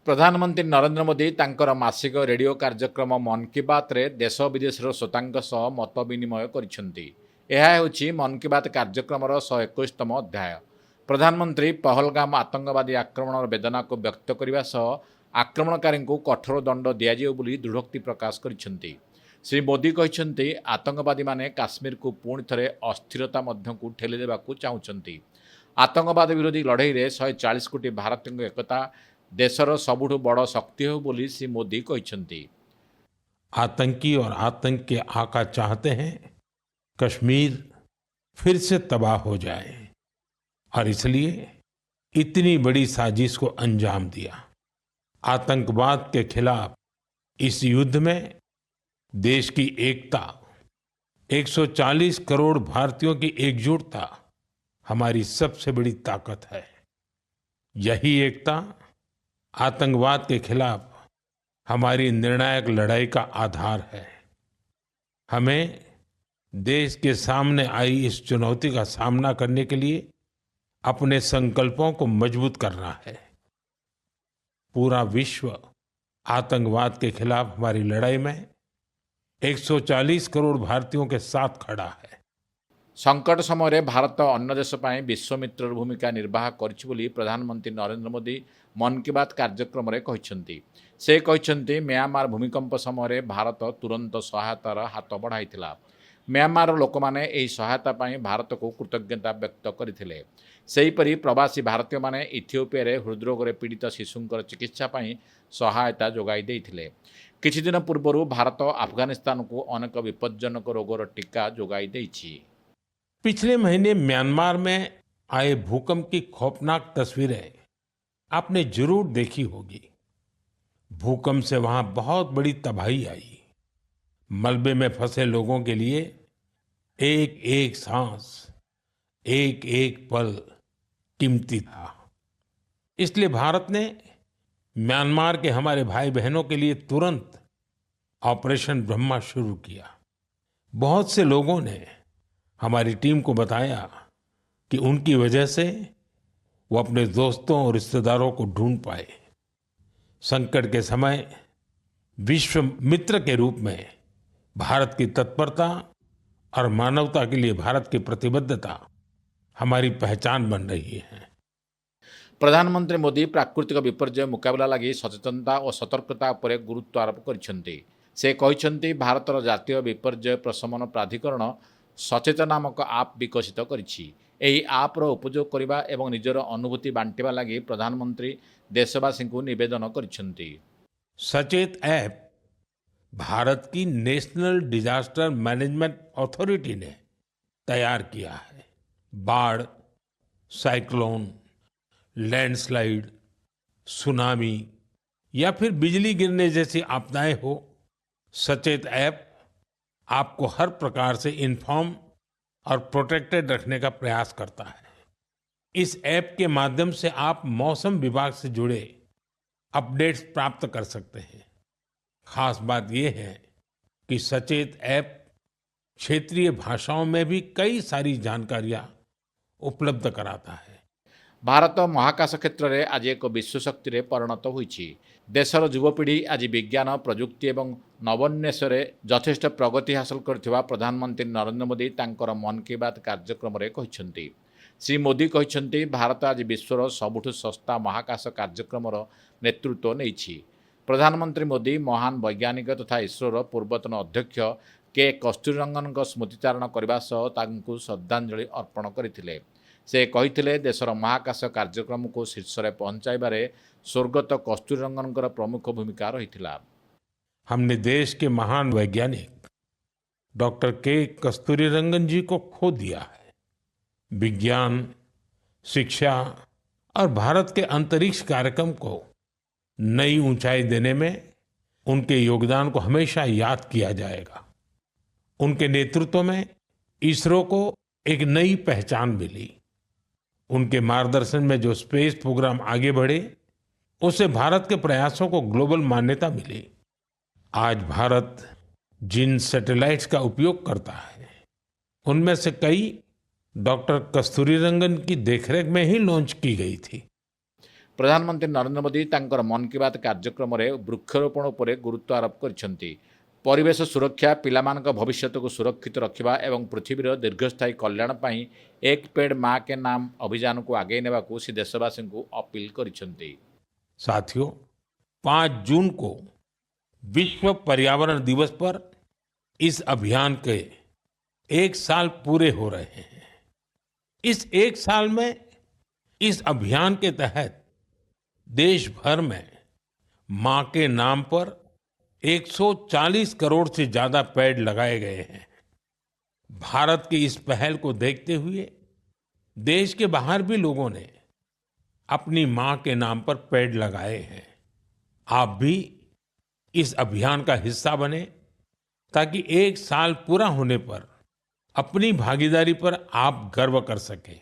प्रधानमंत्री नरेंद्र मोदी तांकर मासिक रेडियो कार्यक्रम मन की बात रे देश विदेशर श्रोतांक सह मत विनिमय करिसेंती। ଏହା ହେଉଛି ମନ୍ କି ବାତ୍ କାର୍ଯ୍ୟକ୍ରମର 121ତମ ଅଧ୍ୟାୟ। ପ୍ରଧାନମନ୍ତ୍ରୀ ପହଲଗାମ ଆତଙ୍କବାଦୀ ଆକ୍ରମଣର ବେଦନାକୁ ବ୍ୟକ୍ତ କରିବା ସହ ଆକ୍ରମଣକାରୀଙ୍କୁ କଠୋର ଦଣ୍ଡ ଦିଆଯିବ ବୋଲି ଦୃଢ଼ୋକ୍ତି ପ୍ରକାଶ କରିଛନ୍ତି। ଶ୍ରୀ ମୋଦି କହିଛନ୍ତି ଆତଙ୍କବାଦୀମାନେ କାଶ୍ମୀରକୁ ପୁଣି ଥରେ ଅସ୍ଥିରତା ମଧ୍ୟକୁ ଠେଲି ଦେବାକୁ ଚାହୁଁଛନ୍ତି। ଆତଙ୍କବାଦ ବିରୋଧୀ ଲଢ଼େଇରେ 140 କୋଟି ଭାରତୀୟଙ୍କ ଏକତା देशर सबुठु बड़ शक्ति हो बोली श्री मोदी कहते। आतंकी और आतंक के आका चाहते हैं कश्मीर फिर से तबाह हो जाए और इसलिए इतनी बड़ी साजिश को अंजाम दिया। आतंकवाद के खिलाफ इस युद्ध में देश की एकता, 140 करोड़ भारतीयों की एकजुटता हमारी सबसे बड़ी ताकत है। यही एकता आतंकवाद के खिलाफ हमारी निर्णायक लड़ाई का आधार है। हमें देश के सामने आई इस चुनौती का सामना करने के लिए अपने संकल्पों को मजबूत करना है। पूरा विश्व आतंकवाद के खिलाफ हमारी लड़ाई में 140 करोड़ भारतीयों के साथ खड़ा है। संकट समय भारत अन्य देश पर विश्वमित्र भूमिका निर्वाह करिछि बोली प्रधानमंत्री नरेंद्र मोदी मन की बात कार्यक्रम रे कहछन्ती। से कहछन्ती म्यांमार भूमिकंप समय भारत तुरंत सहायतार हाथ बढ़ाइथिला। म्यांमार लोक माने एही सहायता पाई भारत को कृतज्ञता व्यक्त करथिले। सेहीपरि प्रवासी भारतीय माने इथियोपिया रे हृदरोग रे पीड़ित शिशुंकर चिकित्सा पाई सहायता जोगाई देथिले। किछि दिन पूर्वरु भारत अफगानिस्तान को अनेक विपज्जनक रोगर टीका जोगाई देछि। पिछले महीने म्यांमार में आए भूकंप की खौफनाक तस्वीरें आपने जरूर देखी होगी। भूकंप से वहां बहुत बड़ी तबाही आई। मलबे में फंसे लोगों के लिए एक एक सांस, एक एक पल कीमती था। इसलिए भारत ने म्यांमार के हमारे भाई बहनों के लिए तुरंत ऑपरेशन ब्रह्मा शुरू किया। बहुत से लोगों ने हमारी टीम को बताया कि उनकी वजह से वो अपने दोस्तों और रिश्तेदारों को ढूंढ पाए। संकट के समय विश्व मित्र के रूप में भारत की तत्परता और मानवता के लिए भारत की प्रतिबद्धता हमारी पहचान बन रही है। प्रधानमंत्री मोदी प्राकृतिक विपर्यय मुकाबला लगी सचेतनता और सतर्कता पर गुरुत्व आरोप करिसेंती। से कहछन्ती भारतर जातीय विपर्यय प्रशमन प्राधिकरण सचेत नामक आप विकसित करिछि। एही आप्र उपयोग करने एवं निजर अनुभूति बांटिबा लगी प्रधानमंत्री देशवासी को निवेदन करिसेंती। सचेत ऐप भारत की नेशनल डिजास्टर मैनेजमेंट अथॉरिटी ने तैयार किया है। बाढ़, साइक्लोन, लैंडस्लाइड, सुनामी या फिर बिजली गिरने जैसी आपदाएं हो, सचेत ऐप आपको हर प्रकार से इन्फॉर्म और प्रोटेक्टेड रखने का प्रयास करता है। इस ऐप के माध्यम से आप मौसम विभाग से जुड़े अपडेट्स प्राप्त कर सकते हैं। खास बात यह है कि सचेत ऐप क्षेत्रीय भाषाओं में भी कई सारी जानकारियां उपलब्ध कराता है। भारत महाकाश क्षेत्र में आज एक विश्वशक्ति रे परिणत होइछि। देशर युवपीढ़ी आज विज्ञान, प्रजुक्ति और नवोन्मेष यथेष्ट प्रगति हासिल करथिबा प्रधानमंत्री नरेंद्र मोदी तांकर मन की बात कार्यक्रम रे कहछन्ती। श्री मोदी कहछन्ती भारत आज विश्वर सबुठु सस्ता महाकाश कार्यक्रम नेतृत्व नेइछि। प्रधानमंत्री मोदी महान वैज्ञानिक तथा इसरोर पूर्वतन अध्यक्ष के कस्तूरीरंगन स्मृतिचारण करने सह तांकु श्रद्धांजलि अर्पण करथिले। से कहिथिले देशर महाकाश कार्यक्रम को शीर्ष रे पहुंचाइबारे स्वर्गत कस्तूरीरंगन प्रमुख भूमिका रहिथिला। हमने देश के महान वैज्ञानिक डॉक्टर के कस्तूरीरंगन जी को खो दिया है। विज्ञान, शिक्षा और भारत के अंतरिक्ष कार्यक्रम को नई ऊंचाई देने में उनके योगदान को हमेशा याद किया जाएगा। उनके नेतृत्व में इसरो को एक नई पहचान मिली। उनके मार्गदर्शन में जो स्पेस प्रोग्राम आगे बढ़े, उससे भारत के प्रयासों को ग्लोबल मान्यता मिली। आज भारत जिन सैटेलाइट्स का उपयोग करता है, उनमें से कई डॉक्टर कस्तूरीरंगन की देखरेख में ही लॉन्च की गई थी। प्रधानमंत्री नरेंद्र मोदी तांकर मन की बात कार्यक्रम में वृक्षरोपण उपर गुरुत्व आरोप कर परिवेश सुरक्षा पिलामानक भविष्य को सुरक्षित रखा एवं पृथ्वीर दीर्घस्थायी कल्याण पर एक पेड़ माँ के नाम अभियान को आगे नेबा को से देशवासी को अपील कर। साथियों, 5 जून को विश्व पर्यावरण दिवस पर इस अभियान के 1 साल पूरे हो रहे हैं। इस 1 साल में इस अभियान के तहत देश भर में मां के नाम पर 140 करोड़ से ज्यादा पेड़ लगाए गए हैं। भारत की इस पहल को देखते हुए देश के बाहर भी लोगों ने अपनी मां के नाम पर पेड़ लगाए हैं। आप भी इस अभियान का हिस्सा बने ताकि 1 साल पूरा होने पर अपनी भागीदारी पर आप गर्व कर सकें।